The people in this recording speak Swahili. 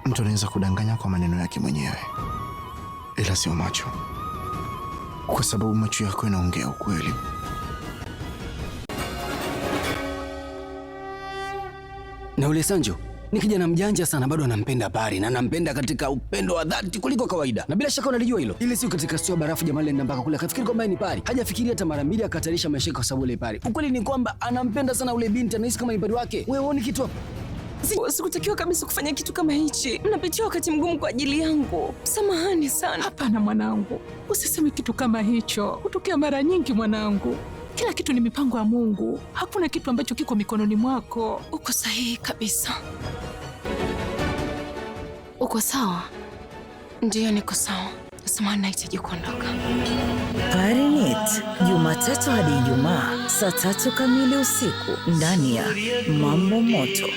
Mtu anaweza kudanganya kwa maneno yake mwenyewe, ila sio macho, kwa sababu macho yako yanaongea ukweli. Na ule Sanjo ni kijana mjanja sana, bado anampenda Pari na anampenda katika upendo wa dhati kuliko kawaida, na bila shaka unalijua hilo. Ile siku katika sio barafu, jamaa alienda mpaka kule akafikiri kwamba ni Pari, hajafikiria hata mara mbili, akatarisha maisha kwa sababu ile Pari. Ukweli ni kwamba anampenda sana ule binti, anahisi kama ni Pari wake. Wewe uone kitu hapo? Sikutakiwa kabisa kufanya kitu kama hichi. Napitia wakati mgumu kwa ajili yangu, samahani sana. Hapana mwanangu, usiseme kitu kama hicho. Hutokea mara nyingi mwanangu. Kila kitu ni mipango ya Mungu. Hakuna kitu ambacho kiko mikononi mwako. Uko sahihi kabisa. Uko sawa? Ndiyo, niko sawa. Samahani, nahitaji kuondoka. PariNIT, Jumatatu hadi Ijumaa saa 3 kamili usiku ndani ya Mambo Moto.